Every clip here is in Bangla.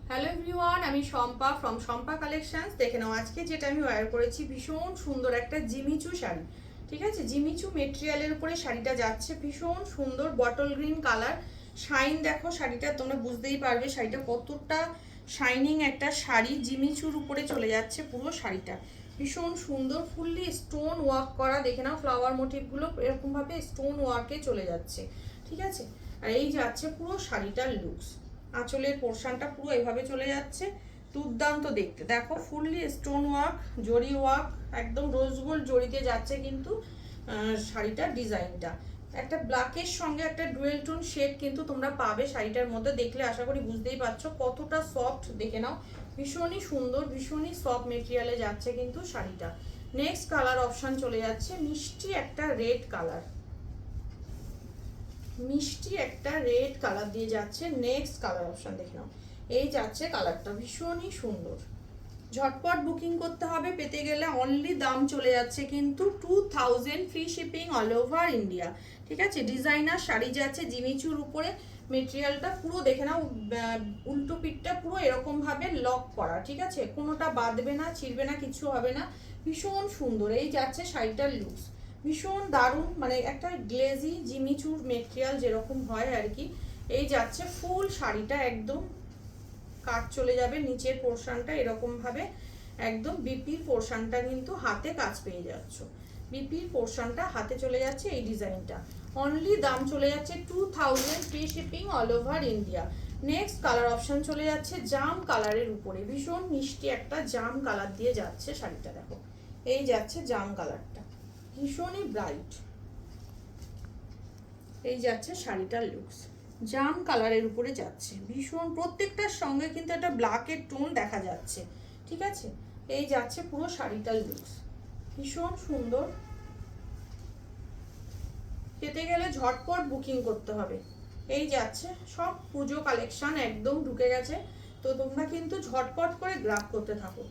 হ্যালো এভরিওয়ান, আমি শম্পা ফ্রম শম্পা কালেকশনস। দেখে নাও আজকে যেটা আমি ওয়্যার করেছি, ভীষণ সুন্দর একটা জিমিচু শাড়ি। ঠিক আছে, জিমিচু মেটেরিয়ালের উপরে শাড়িটা যাচ্ছে, ভীষণ সুন্দর বটল গ্রিন কালার। শাইন দেখো শাড়িটা, তোমরা বুঝতেই পারবে শাড়িটা কতটা শাইনিং একটা শাড়ি। জিমিচুর উপরে চলে যাচ্ছে পুরো শাড়িটা, ভীষণ সুন্দর ফুললি স্টোন ওয়ার্ক করা। দেখে নাও ফ্লাওয়ার মোটিভগুলো এরকমভাবে স্টোন ওয়ার্কে চলে যাচ্ছে। ঠিক আছে, আর এই যাচ্ছে পুরো শাড়িটার লুকস। আঁচলের পোর্শনটা পুরো এভাবে চলে যাচ্ছে, দুর্দান্ত দেখতে। দেখো ফুললি স্টোন ওয়ার্ক, জরি ওয়ার্ক, একদম রোজ গোল্ড জরিতে যাচ্ছে কিন্তু শাড়িটার ডিজাইনটা। একটা ব্ল্যাকের সঙ্গে একটা ডুয়েল টোন শেড কিন্তু তোমরা পাবে শাড়িটার মধ্যে। দেখলে আশা করি বুঝতেই পারছো কতটা সফট। দেখে নাও ভীষণই সুন্দর, ভীষণই সফট মেটেরিয়ালে যাচ্ছে কিন্তু শাড়িটা। নেক্সট কালার অপশন চলে যাচ্ছে মিষ্টি একটা রেড কালার, মিষ্টি একটা রেড কালার দিয়ে যাচ্ছে। নেক্সট কালার অপশন দেখে নাও, এই যাচ্ছে কালারটা, ভীষণই সুন্দর। ঝটপট বুকিং করতে হবে পেতে গেলে। অনলি দাম চলে যাচ্ছে কিন্তু 2000, free shipping all over India. ঠিক আছে, ডিজাইনার শাড়ি যাচ্ছে জিমিচুর উপরে। মেটেরিয়ালটা পুরো দেখে নাও, উল্টো পিঠটা পুরো এরকম ভাবে লক করা। ঠিক আছে, কোনোটা বাঁধবে না, ছিঁড়বে না, কিছু হবে না। ভীষণ সুন্দর এই যাচ্ছে শাড়িটার লুকস, ভীষণ দারুণ। মানে একটা গ্লেজি জিমিচুর মেটেরিয়াল যেরকম হয় আর কি। এই যাচ্ছে ফুল শাড়িটা, একদম কাট চলে যাবে নিচের পোর্শনটা এরকম ভাবে, একদম বিপির পোর্শনটা কিন্তু হাতে কাজ পেয়ে যাচ্ছ। বিপির পোর্শনটা হাতে চলে যাচ্ছে এই ডিজাইনটা। অনলি দাম চলে যাচ্ছে 2000, free shipping all over India. Next colour option চলে যাচ্ছে জাম কালারের উপরে, ভীষণ মিষ্টি একটা জাম কালার দিয়ে যাচ্ছে শাড়িটা। দেখো এই যাচ্ছে জাম কালারটা, ভীষণই ব্রাইট। এই যাচ্ছে শাড়িটার লুকস, জাম কালারের উপরে যাচ্ছে ভীষণ। প্রত্যেকটার সঙ্গে কিন্তু একটা ব্ল্যাকের টোন দেখা যাচ্ছে। ঠিক আছে, এই যাচ্ছে পুরো শাড়িটার লুকস, ভীষণ সুন্দর। পেতে গেলে ঝটপট বুকিং করতে হবে। এই যাচ্ছে সব পুজো কালেকশন একদম ঢুকে গেছে, তো তোমরা কিন্তু ঝটপট করে গ্রাব করতে থাকো।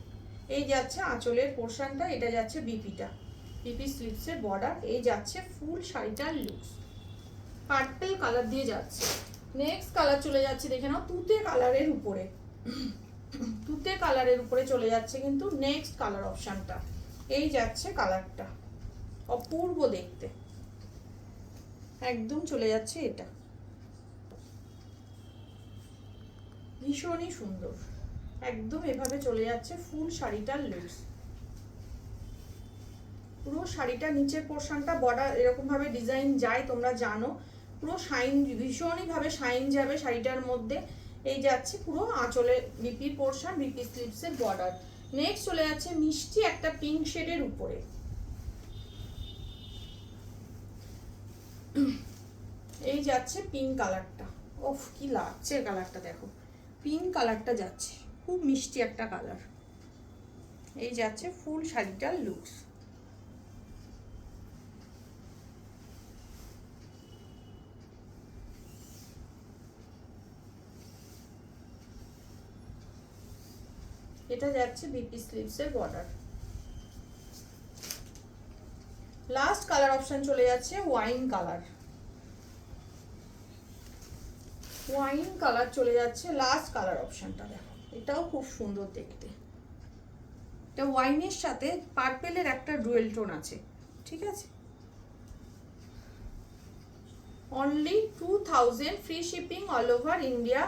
এই যাচ্ছে আঁচলের পোর্শনটা, এটা যাচ্ছে বিপিটা, বিপি স্লিভসের বর্ডার। এই যাচ্ছে ফুল শাড়িটার লুকস, পার্পল কালার দিয়ে যাচ্ছে। নেক্সট কালার চলে যাচ্ছে দেখে নাও তুতে কালারের উপরে, তুতে কালারের উপরে চলে যাচ্ছে কিন্তু নেক্সট কালার অপশনটা। এই যাচ্ছে কালারটা, অপূর্ব দেখতে, একদম চলে যাচ্ছে এটা, ভীষণই সুন্দর। একদম এভাবে চলে যাচ্ছে ফুল শাড়িটার লুকস। পুরো শাড়িটা নিচের পোর্শনটা বর্ডার এরকম ভাবে ডিজাইন যায়, তোমরা জানো। পুরো শাইন, ভীষণই ভাবে শাইন যাবে শাড়িটার মধ্যে। এই যাচ্ছে পুরো আঁচলে বিপি পোর্শন, বিপি স্লিভসের বর্ডার। নেক্সট চলে যাচ্ছে মিষ্টি একটা পিঙ্ক শেডের উপরে। এই যাচ্ছে পিঙ্ক কালারটা, ওফ কি লাগছে কালারটা, দেখো পিঙ্ক কালারটা যাচ্ছে, খুব মিষ্টি একটা কালার। এই যাচ্ছে ফুল শাড়িটার লুকস। এটা যাচ্ছে বিপি স্লিভসের বর্ডার। লাস্ট কালার অপশন চলে যাচ্ছে ওয়াইন কালার, ওয়াইন কালার চলে যাচ্ছে লাস্ট কালার অপশনটা। দেখো এটাও খুব সুন্দর দেখতে, এটা ওয়াইনের সাথে পার্পেলের একটা ডুয়েল টোন আছে। ঠিক আছে, only 2000, free shipping all over India.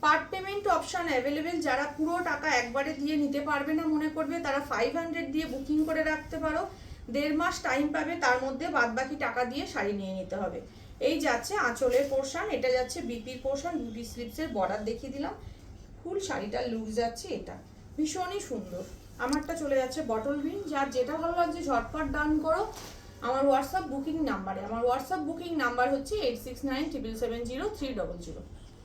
Part payment option available. যারা পুরো টাকা একবারে দিয়ে নিতে পারবে না মনে করবে, তারা 500 দিয়ে বুকিং করে রাখতে পারো। 1.5 মাস টাইম পাবে, তার মধ্যে বাদবাকি টাকা দিয়ে শাড়ি নিয়ে নিতে হবে। এই যাচ্ছে আঁচলের পোর্শন, এটা যাচ্ছে বিপির পোর্শন, বিপি স্লিভসের বর্ডার দেখিয়ে দিলাম। ফুল শাড়িটার লুক যাচ্ছে এটা, ভীষণই সুন্দর। আমারটা চলে যাচ্ছে বটল গ্রিন। যার যেটা ভালো লাগছে ঝটপট ডান করো আমার হোয়াটসঅ্যাপ বুকিং নাম্বারে। আমার হোয়াটসঅ্যাপ বুকিং নাম্বার হচ্ছে 8697703000।